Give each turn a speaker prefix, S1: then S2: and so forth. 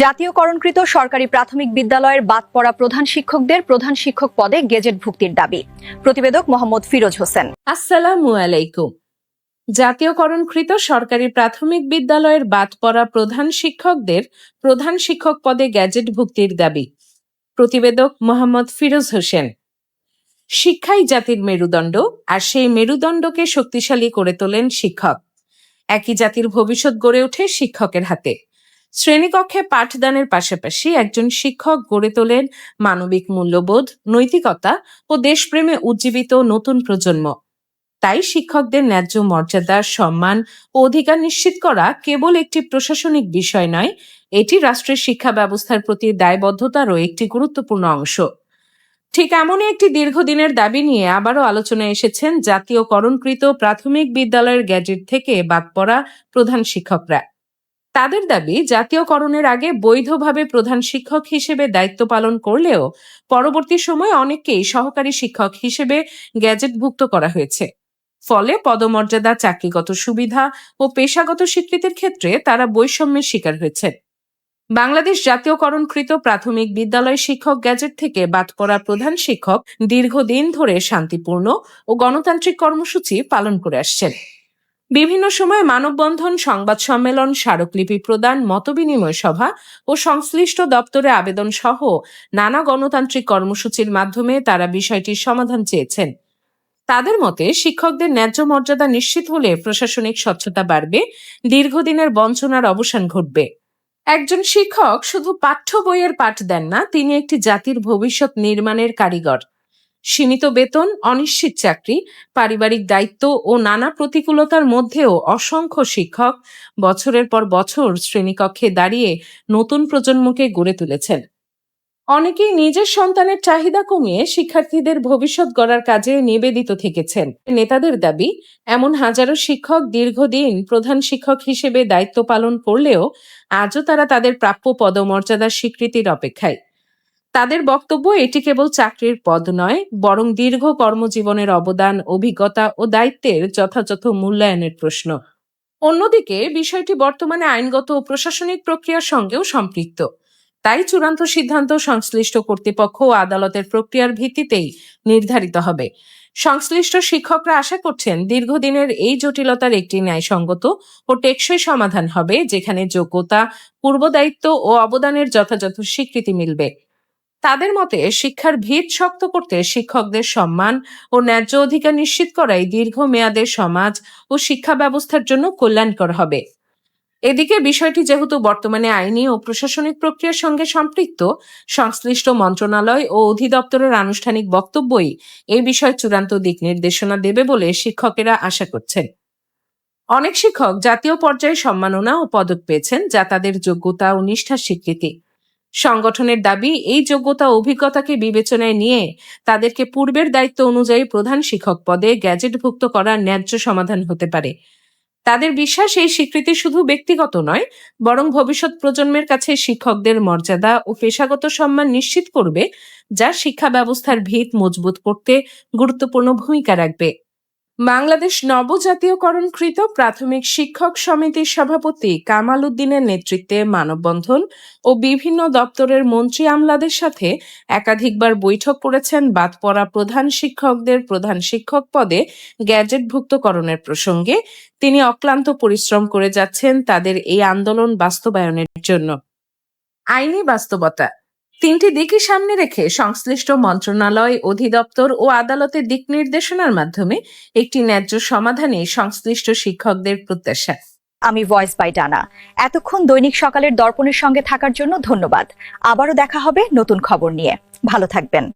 S1: জাতীয়করণকৃত সরকারি প্রাথমিক বিদ্যালয়ের বাদ পড়া প্রধান শিক্ষকদের প্রধান শিক্ষক পদে গেজেট ভুক্তির দাবি। প্রতিবেদক মোহাম্মদ ফিরোজ হোসেন।
S2: আসসালামু আলাইকুম। জাতীয়করণকৃত সরকারি প্রাথমিক বিদ্যালয়ের বাদ পড়া প্রধান শিক্ষকদের প্রধান শিক্ষক পদে গেজেট ভুক্তির দাবি। প্রতিবেদক মোহাম্মদ ফিরোজ হোসেন। শিক্ষাই জাতির মেরুদণ্ড, আর সেই মেরুদণ্ডকে শক্তিশালী করে তোলেন শিক্ষক। একই জাতির ভবিষ্যৎ গড়ে ওঠে শিক্ষকের হাতে। শ্রেণীকক্ষে পাঠদানের পাশাপাশি একজন শিক্ষক গড়ে তোলেন মানবিক মূল্যবোধ, নৈতিকতা ও দেশপ্রেমে উজ্জীবিত নতুন প্রজন্ম। তাই শিক্ষকদের ন্যায্য মর্যাদা, সম্মান ও অধিকার নিশ্চিত করা কেবল একটি প্রশাসনিক বিষয় নয়, এটি রাষ্ট্রের শিক্ষা ব্যবস্থার প্রতি দায়বদ্ধতারও একটি গুরুত্বপূর্ণ অংশ। ঠিক এমনই একটি দীর্ঘদিনের দাবি নিয়ে আবারও আলোচনায় এসেছেন জাতীয়করণকৃত প্রাথমিক বিদ্যালয়ের গ্যাজেট থেকে বাদ পড়া প্রধান শিক্ষকরা। তাদের দাবি, জাতীয়করণের আগে বৈধভাবে প্রধান শিক্ষক হিসেবে দায়িত্ব পালন করলেও পরবর্তী সময়ে অনেককেই সহকারী শিক্ষক হিসেবে গ্যাজেটভুক্ত করা হয়েছে। ফলে পদমর্যাদা, চাকরিগত সুবিধা ও পেশাগত স্বীকৃতির ক্ষেত্রে তারা বৈষম্যের শিকার হয়েছে। বাংলাদেশ জাতীয়করণকৃত প্রাথমিক বিদ্যালয় শিক্ষক গ্যাজেট থেকে বাদ পড়া প্রধান শিক্ষক দীর্ঘদিন ধরে শান্তিপূর্ণ ও গণতান্ত্রিক কর্মসূচি পালন করে আসছেন। বিভিন্ন সময় মানববন্ধন, সংবাদ সম্মেলন, স্মারকলিপি প্রদান, মতবিনিময় সভা ও সংশ্লিষ্ট দপ্তরে আবেদন সহ নানা গণতান্ত্রিক কর্মসূচির মাধ্যমে তারা বিষয়টির সমাধান চেয়েছেন। তাদের মতে, শিক্ষকদের ন্যায্য মর্যাদা নিশ্চিত হলে প্রশাসনিক স্বচ্ছতা বাড়বে, দীর্ঘদিনের বঞ্চনার অবসান ঘটবে। একজন শিক্ষক শুধু পাঠ্য বইয়ের পাঠ দেন না, তিনি একটি জাতির ভবিষ্যৎ নির্মাণের কারিগর। সীমিত বেতন, অনিশ্চিত চাকরি, পারিবারিক দায়িত্ব ও নানা প্রতিকূলতার মধ্যেও অসংখ্য শিক্ষক বছরের পর বছর শ্রেণীকক্ষে দাঁড়িয়ে নতুন প্রজন্মকে গড়ে তুলেছেন। অনেকেই নিজের সন্তানের চাহিদা কমিয়ে শিক্ষার্থীদের ভবিষ্যৎ গড়ার কাজে নিবেদিত থেকেছেন। নেতাদের দাবি, এমন হাজারো শিক্ষক দীর্ঘদিন প্রধান শিক্ষক হিসেবে দায়িত্ব পালন করলেও আজও তারা তাদের প্রাপ্য পদমর্যাদার স্বীকৃতির অপেক্ষায়। তাদের বক্তব্য, এটি কেবল চাকরির পদ নয়, বরং দীর্ঘ কর্মজীবনের অবদান, অভিজ্ঞতা ও দায়িত্বের যথাযথ মূল্যায়নের প্রশ্ন। অন্যদিকে বিষয়টি বর্তমানে আইনগত ও প্রশাসনিক প্রক্রিয়ার সঙ্গেও সম্পৃক্ত। তাই চূড়ান্ত সিদ্ধান্ত সংশ্লিষ্ট কর্তৃপক্ষ ও আদালতের প্রক্রিয়ার ভিত্তিতেই নির্ধারিত হবে। সংশ্লিষ্ট শিক্ষকরা আশা করছেন, দীর্ঘদিনের এই জটিলতার একটি ন্যায়সঙ্গত ও টেকসই সমাধান হবে, যেখানে যোগ্যতা, পূর্বদায়িত্ব ও অবদানের যথাযথ স্বীকৃতি মিলবে। তাদের মতে, শিক্ষার ভিত শক্ত করতে শিক্ষকদের সম্মান ও ন্যায্য অধিকার নিশ্চিত করাই দীর্ঘমেয়াদে সমাজ ও শিক্ষা ব্যবস্থার জন্য কল্যাণকর হবে। এদিকে বিষয়টি যেহেতু বর্তমানে আইনি ও প্রশাসনিক প্রক্রিয়ার সঙ্গে সম্পৃক্ত, সংশ্লিষ্ট মন্ত্রণালয় ও অধিদপ্তরের আনুষ্ঠানিক বক্তব্যই এই বিষয়ে চূড়ান্ত দিক নির্দেশনা দেবে বলে শিক্ষকেরা আশা করছেন। অনেক শিক্ষক জাতীয় পর্যায়ে সম্মাননা ও পদক পেয়েছেন, যা তাদের যোগ্যতা ও নিষ্ঠার স্বীকৃতি। সংগঠনের দাবি, এই যোগ্যতা ও অভিজ্ঞতাকে বিবেচনায় নিয়ে তাদেরকে পূর্বের দায়িত্ব অনুযায়ী প্রধান শিক্ষক পদে গ্যাজেটভুক্ত করার ন্যায্য সমাধান হতে পারে। তাদের বিশ্বাস, এই স্বীকৃতি শুধু ব্যক্তিগত নয়, বরং ভবিষ্যৎ প্রজন্মের কাছে শিক্ষকদের মর্যাদা ও পেশাগত সম্মান নিশ্চিত করবে, যা শিক্ষা ব্যবস্থার ভিত মজবুত করতে গুরুত্বপূর্ণ ভূমিকা রাখবে। বাংলাদেশ নবজাতীয়করণকৃত প্রাথমিক শিক্ষক সমিতির সভাপতি কামাল উদ্দিনের নেতৃত্বে মানববন্ধন ও বিভিন্ন দপ্তরের মন্ত্রী আমলাদের সাথে একাধিকবার বৈঠক করেছেন বাদ পড়া প্রধান শিক্ষকদের প্রধান শিক্ষক পদে গ্যাজেটভুক্তকরণের প্রসঙ্গে। তিনি অক্লান্ত পরিশ্রম করে যাচ্ছেন তাদের এই আন্দোলন বাস্তবায়নের জন্য। আইনি বাস্তবতা, তিনটি দিকই সামনে রেখে সংশ্লিষ্ট মন্ত্রণালয়, অধিদপ্তর ও আদালতের দিক নির্দেশনার মাধ্যমে একটি ন্যায্য সমাধানে সংশ্লিষ্ট শিক্ষকদের প্রত্যাশা।
S1: আমি ভয়েস বাই ডানা। এতক্ষণ দৈনিক সকালের দর্পণের সঙ্গে থাকার জন্য ধন্যবাদ। আবারও দেখা হবে নতুন খবর নিয়ে। ভালো থাকবেন।